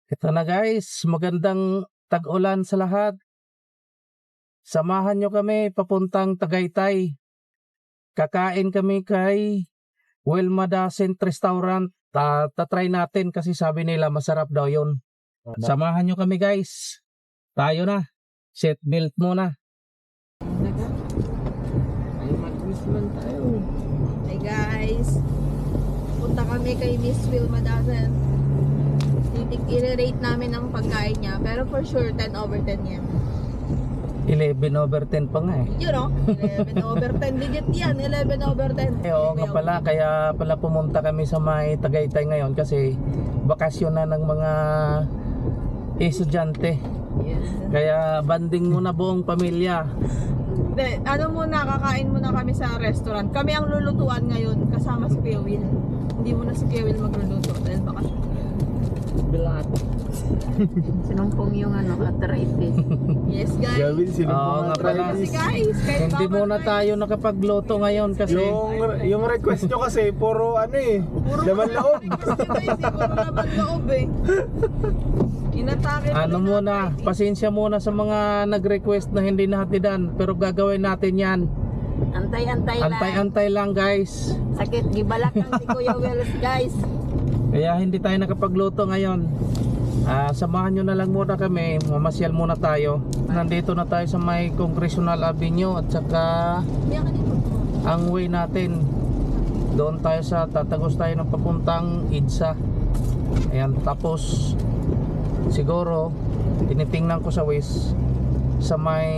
Ito na guys, magandang tag-ulan sa lahat. Samahan nyo kami papuntang Tagaytay. Kakain kami kay Wilma Dasent Restaurant. Tatry natin kasi sabi nila masarap daw yun. Samahan nyo kami guys. Tayo na. Seatbelt muna. Ay, mag-Christmas tayo. Hey guys, punta kami kay Miss Wilma Dasent. I-rate namin ang pagkain niya, pero for sure 10 over 10 yan. 11/10 pa nga eh. You know, 11 over 10 digit yan, 11 over 10. Oo nga pala, kaya pala pumunta kami sa may Tagaytay ngayon kasi bakasyon na ng mga estudyante. Yes. Kaya banding muna buong pamilya. De, kakain muna kami sa restaurant. Kami ang lulutuan ngayon kasama si Kuya Will. Hindi muna si Kuya Will magluluto dahil bakasyon. Bilat. Sinumpong yung arthritis. Yes guys. Gawin sila Oo nga pala. Kasi guys, kahit Hindi bawal muna na tayo nakapagluto ngayon kasi yung request nyo kasi puro laman loob. Kasi guys, siguro naman loob eh. Inatake na ano rin muna, natin. pasensya muna sa mga nag-request na hindi nahatidan pero gagawin natin yan. Antay-antay lang. Antay-antay lang guys. Sakit gibalakang si Kuya Wells, guys. Kaya hindi tayo nakapagluto ngayon. Samahan nyo na lang muna kami, mamasyal muna tayo. Nandito na tayo sa may Congressional Avenue at saka Biyak ka dito. ang way natin. Doon tayo sa tatagos tayo ng papuntang EDSA. Ayan, tapos siguro tinitingnan ko sa Waze sa may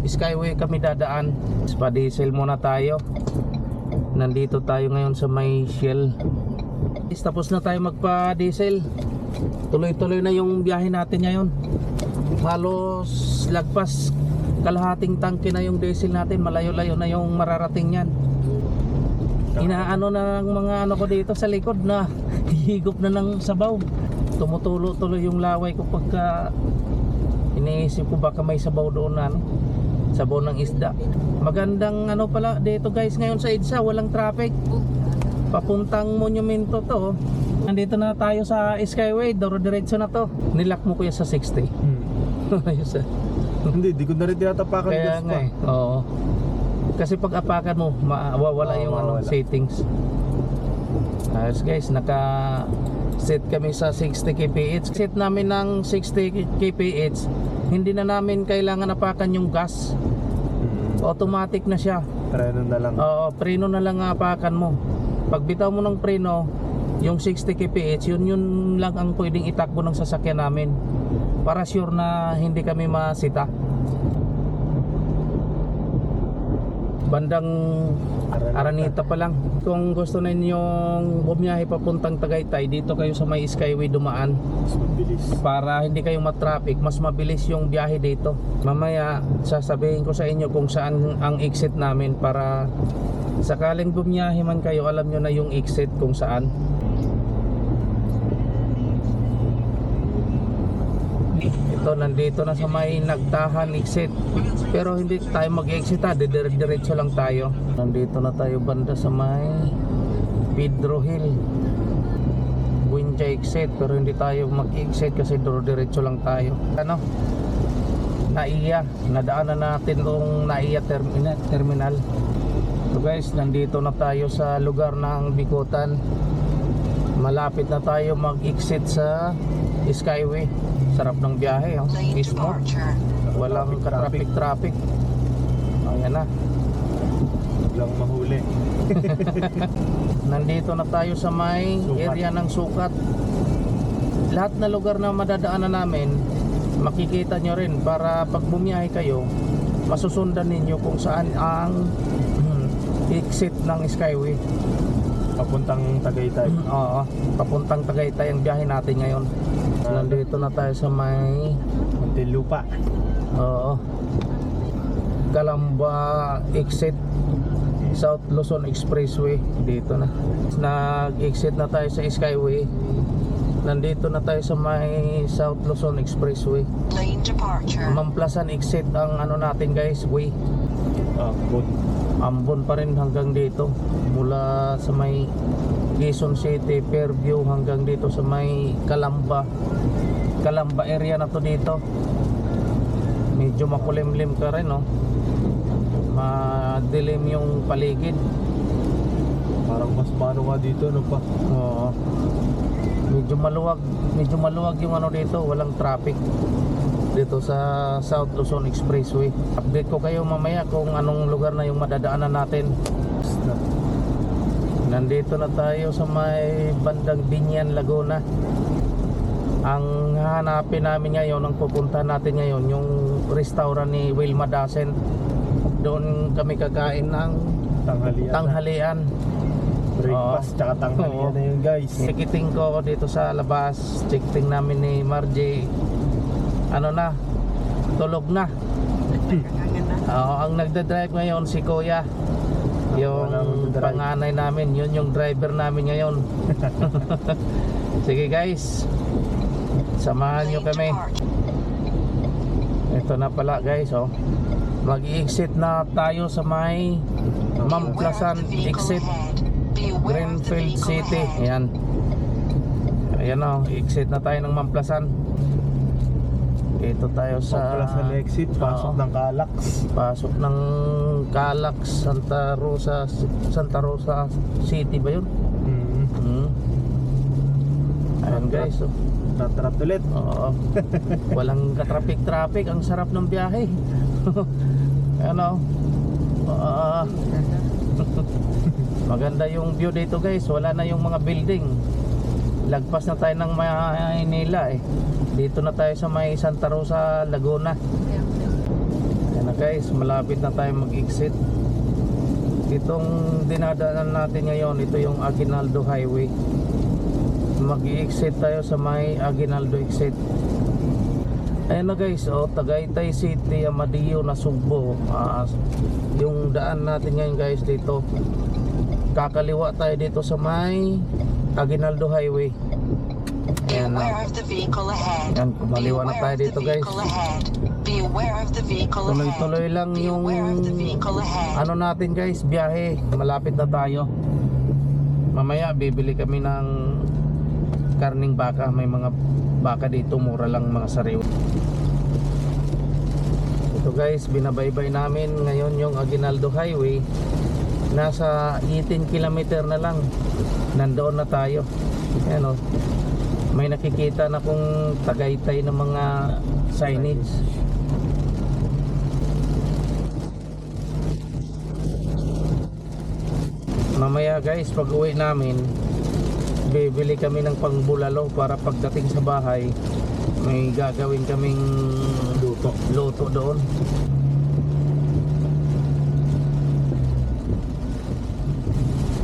Skyway kami dadaan. Pa-diesel muna tayo. Nandito tayo ngayon sa may Shell. Tapos na tayo magpa-diesel. Tuloy-tuloy na yung biyahe natin ngayon. Halos lagpas kalahating tangke na yung diesel natin. Malayo-layo na yung mararating yan. Inaano na ng mga ano ko dito sa likod na higop na ng sabaw. Tumutulo-tuloy yung laway ko pagka iniisip ko baka may sabaw doon na sabaw ng isda. Magandang ano pala dito guys ngayon sa EDSA, walang traffic. Papuntang monumento to. Nandito na tayo sa Skyway, diretso na to. Nilak mo kuya sa 60. Ayos ah. Hindi, di ko na rin tinatapakan. Kaya nga eh. Oo. Kasi pag apakan mo, mawawala yung mawawala. settings. Ayos guys, naka set kami sa 60 kph. Set namin ng 60 kph. Hindi na namin kailangan apakan yung gas. Automatic na siya. Preno na lang. Oo, preno na lang apakan mo. Pag bitaw mo ng preno, yung 60 kph, yun lang ang pwedeng itakbo ng sasakyan namin. Para sure na hindi kami masita. Bandang Araneta pa lang. Kung gusto ninyong bumiyahe papuntang Tagaytay, dito kayo sa may Skyway dumaan. Mas mabilis. Para hindi kayo matraffic, mas mabilis yung biyahe dito. Mamaya sasabihin ko sa inyo kung saan ang exit namin para sakaling bumiyahe man kayo, alam nyo na yung exit kung saan. Ito, nandito na sa may Nagtahan exit. Pero hindi tayo mag-exit diretso lang tayo. Nandito na tayo banda sa may Pedro Hill Buencha exit, pero hindi tayo mag-exit kasi diretso lang tayo. Ano? Naiya, nadaanan natin yung Naiya terminal. So guys, nandito na tayo sa lugar ng Bikutan. Malapit na tayo mag-exit sa Skyway. Sarap ng biyahe, oh. Smooth. Walang ka-traffic. Ayan na. Biglang mahuli. Nandito na tayo sa may area ng Sukat. Lahat na lugar na madadaanan namin, makikita nyo rin para pag bumiyahe kayo, masusundan ninyo kung saan ang exit ng Skyway. Papuntang Tagaytay. Oo, papuntang Tagaytay ang biyahe natin ngayon. Nandito na tayo sa may Muntinlupa. oo, Calamba exit, South Luzon Expressway. Dito na. Nag-exit na tayo sa Skyway. Nandito na tayo sa may South Luzon Expressway. Lane departure. Mamplasan exit ang ano natin guys, way. Good. Ambon pa rin hanggang dito mula sa may Quezon City, Fairview hanggang dito sa may Calamba area na to dito. Medyo makulimlim ka rin, no? Madilim yung paligid. Parang mas paano nga dito, no pa? Oo. Medyo maluwag yung ano dito, walang traffic dito sa South Luzon Expressway. Update ko kayo mamaya kung anong lugar na yung madadaanan natin. Nandito na tayo sa may bandang Binyan, Laguna. Ang hahanapin namin ngayon, ang pupuntahan natin ngayon, yung restaurant ni Wilma Dasen. Doon kami kakain ng tanghalian. Breakfast tsaka tanghalian na yun, guys. Tikiting ko dito sa labas. Tikiting namin ni Margie. Ano na? Tulog na. Ang nagda-drive ngayon si Kuya. Yung panganay namin, yun yung driver namin ngayon. Sige guys, samahan nyo kami. Ito na pala guys, oh. Mag-i-exit na tayo sa may Mamplasan exit, Greenfield City. Ayan. Ayan o, exit na tayo ng Mamplasan. Dito tayo sa Mamplasan exit, pasok ng Calax. Pasok ng Calax, Santa Rosa City ba yun? Ayan guys, oh. Tatrap ulit. Oo. Walang ka-traffic. Ang sarap ng biyahe. Ano? Maganda yung view dito guys. Wala na yung mga building. Lagpas na tayo ng Maynila eh. Dito na tayo sa may Santa Rosa, Laguna. Ayan na guys, malapit na tayo mag-exit. Itong dinadaanan natin ngayon, ito yung Aguinaldo Highway. Mag-i-exit tayo sa may Aguinaldo exit. Ayan na guys, oh, Tagaytay City, Amadeo, Nasugbo. Yung daan natin ngayon guys dito. Kakaliwa tayo dito sa may Aguinaldo Highway. Ayan na. Ayan, kumaliwa na tayo dito guys. Tuloy-tuloy lang yung ano natin guys, biyahe. Malapit na tayo. Mamaya bibili kami ng karning baka. May mga baka dito, mura lang mga sariwa. Ito guys, binabaybay namin ngayon yung Aguinaldo Highway. Nasa 18 kilometer na lang, nandoon na tayo. Ayan o, may nakikita na kung Tagaytay ng mga signage. Mamaya guys, pag uwi namin, bibili kami ng pangbulalo para pagdating sa bahay may gagawin kaming luto doon.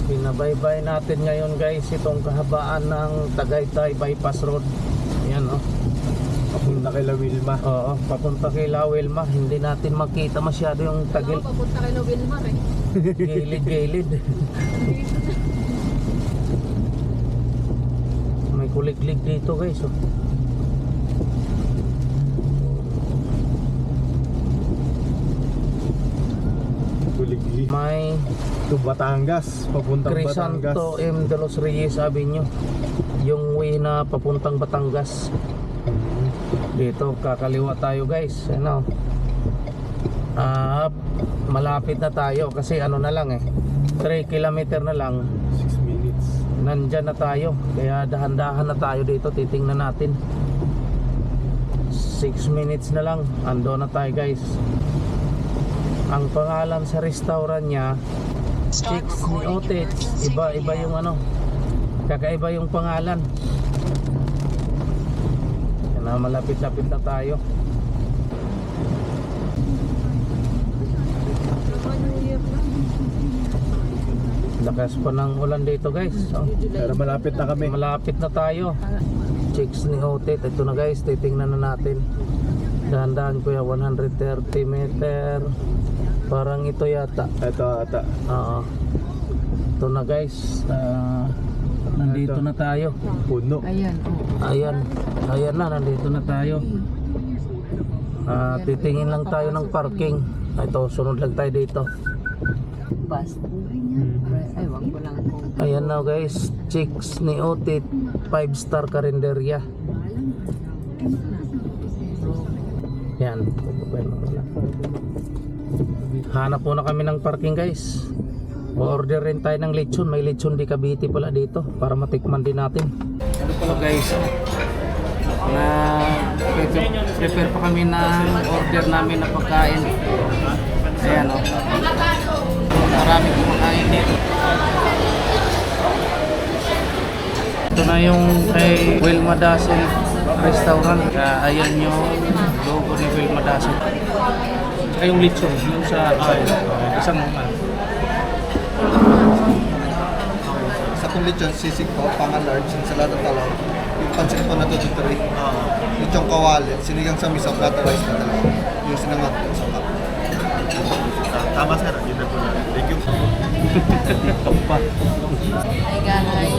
Binabaybay natin ngayon guys itong kahabaan ng Tagaytay Bypass Road. Ayan o, Papunta kay La Wilma. oo, papunta kay La Wilma. Hindi natin makita masyado yung tagil, Papunta kay Wilmar eh. gilid. May kuliglig dito guys, oh. Kuligli. May To Batangas, papuntang Batangas. Crisanto M. De Los Reyes Avenue, yung way na papuntang Batangas. Dito kakaliwa tayo guys. Ano, malapit na tayo kasi ano na lang eh, 3 kilometer na lang, 6 minutes. nandyan na tayo. Kaya dahan-dahan na tayo dito, titingnan natin. 6 minutes na lang, ando na tayo guys. Ang pangalan sa restaurant niya, Chicks ni Otet. Iba yung ano, kakaiba yung pangalan. Yan na, malapit-lapit na tayo. Lakas pa ng ulan dito guys, oh. Pero malapit na kami. Malapit na tayo. Chicks ni Otet. Ito na guys, titingnan na natin. Dahan-dahan kuya, 130 meter. Parang ito yata. Ito ata. Oo. Ito na guys. Nandito na tayo. Puno. Ayan. Ayan na, nandito na tayo. Titingin lang tayo ng parking. Ito, sunod lang tayo dito. Bus. Ay, wag ko lang kung Ayan na guys, Chicks ni Otit 5-star karinderya. Yan, hanap muna kami ng parking guys. O-order rin tayo ng lechon. May lechon di Cavite pala dito para matikman din natin. So guys, na prepare pa kami ng order namin na pagkain. Ayan o, marami kumakain dito. Ito na yung kay Wilma Dasil Restaurant. Ayan yung logo ni Wilma Dasil. Saka yung lechon, yung sa isang Sa kong lechon, sisig po, pang-large, ensalada talaw. Yung pansit po na tututuloy. Lechon kawali, sinigang sa miso, plata rice na talaw. Yung sinangat po sa cup. Tama sir, yun na po na. Thank you. Hi guys.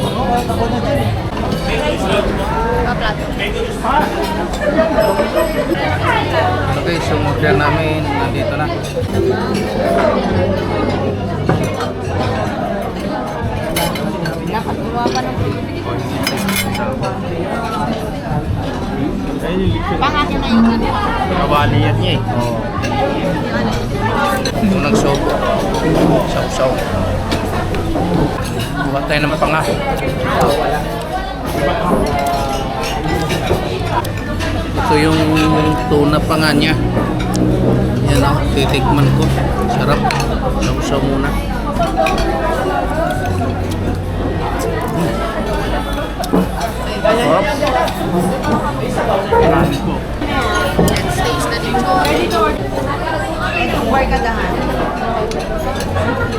Okay, so order namin nandito na. Dapat gumawa pa ng pangakin na yung ganito. Kawali yan niya eh. Yung nagsobo. Saw-saw. Buha tayo ng panga. Ito yung tuna panga niya. Yan o, titikman ko. Sarap. Saw-saw muna. Sarap.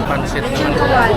Pansit naman.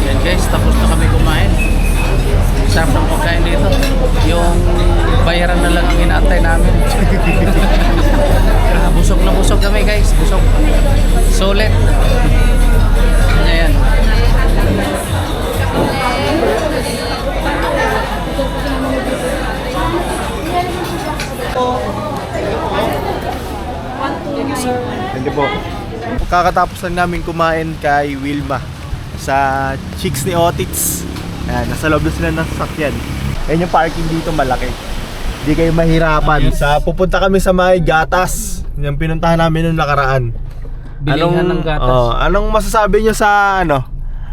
Yan guys, tapos na kami kumain. Sarap ng pagkain dito. Yung bayaran na lang ang inaantay namin. Busog na busog kami guys. Busog. Solid. Ayan. Hindi po. Kakatapos lang namin kumain kay Wilma sa Chicks ni Otits. Ayan, nasa loob na sila ng sasakyan. Ayan yung parking dito malaki. Hindi kayo mahirapan. Pupunta kami sa may gatas. Yung pinuntahan namin nung nakaraan. Bilihan ng gatas. Anong masasabi nyo sa ano?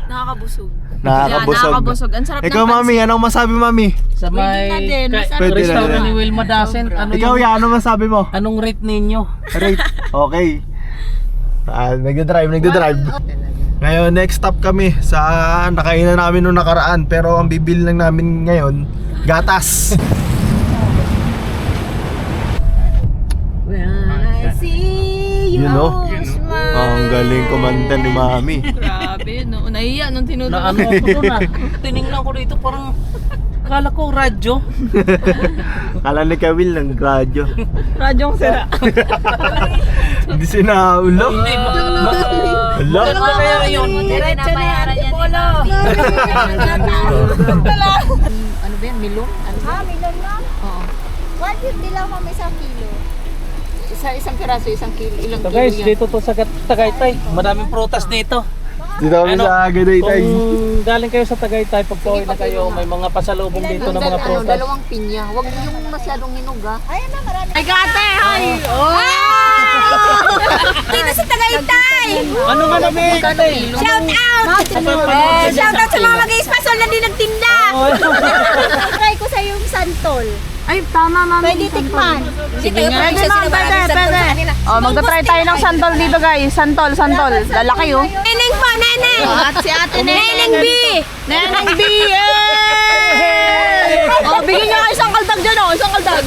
Nakakabusog. Nakakabusog. Yeah, nakakabusog. Ang sarap Ikaw ng mami, anong masabi mami? Sa may Pwede na din, masarap. Pwede na restaurant din. ni Wilma Dasen. Ano Ikaw yung, yan, anong masabi mo? anong rate ninyo? Rate. Okay. Nagda-drive. Ngayon, next stop kami sa nakainan namin nung nakaraan. Pero ang bibili lang namin ngayon, gatas. When I see you, You know? smile. Ang galing kumanta ni mami. Grabe, no. Nahiya nung tinutulog. Na ano ako doon ah. Tinignan ko dito parang kala ko radyo. Kala ni Kawil ng radyo. Radyong sira. Hindi sinaulo. Hindi, Hala. maganda kaya yun. Diretso na yan, Polo. Ano ba yan? Milong? Ano ba? Milon lang? Oo. 150 lang kami sa kilo. Isang piraso, isang kilo. Ilang So kilo guys, yan? dito to sa Tagaytay. Madaming prutas dito. Dito kami Ano? sa Agaytay. Kung galing kayo sa Tagaytay, pag pauwi na kayo, may mga pasalubong dito ng mga prutas. Dalawang pinya. Huwag yung masyadong hinog ha. Ayun na, marami. Ay, gate! Ay! Oh! Dito sa Tagaytay! Ano nga namin? Shout out! Shout out sa mga mag-ispasol na din nagtinda! Try ko sa yung santol. Ay, tama, mami. Pwede tikman. Sige nga. Pwede, ma'am. Pwede. Oh, magta-try tayo ng santol dito, guys. Santol. Lalaki, oh. Neneng po, neneng! Neneng. At si ate Neneng B. Neneng B! Oh, bigyan niya isang kaldag dyan, oh. Isang kaldag.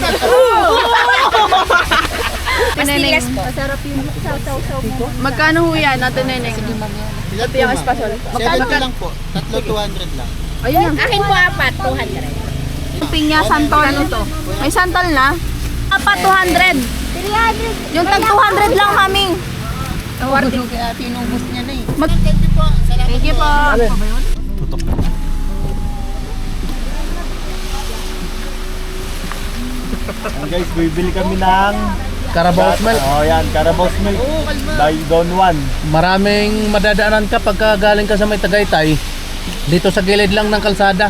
Pastillas po. Masarap yung saw-saw mo. Magkano ho yan, ate Neneng? Ilan po, ma'am? espasol. 70 lang po. Tatlo 200 lang. Ayun. Akin po 4, 200. Pinya santol. Ano to? May santol na? Apat 200. 300. Yung tag 200 lang kami. Kaya tinubos niya na eh. Thank you po. Salamat Thank you po. Tutok. Guys, bibili kami ng Carabao milk. Oh, yan, Carabao milk. By Don Juan. Maraming madadaanan ka pagka galing ka sa may Tagaytay. Dito sa gilid lang ng kalsada.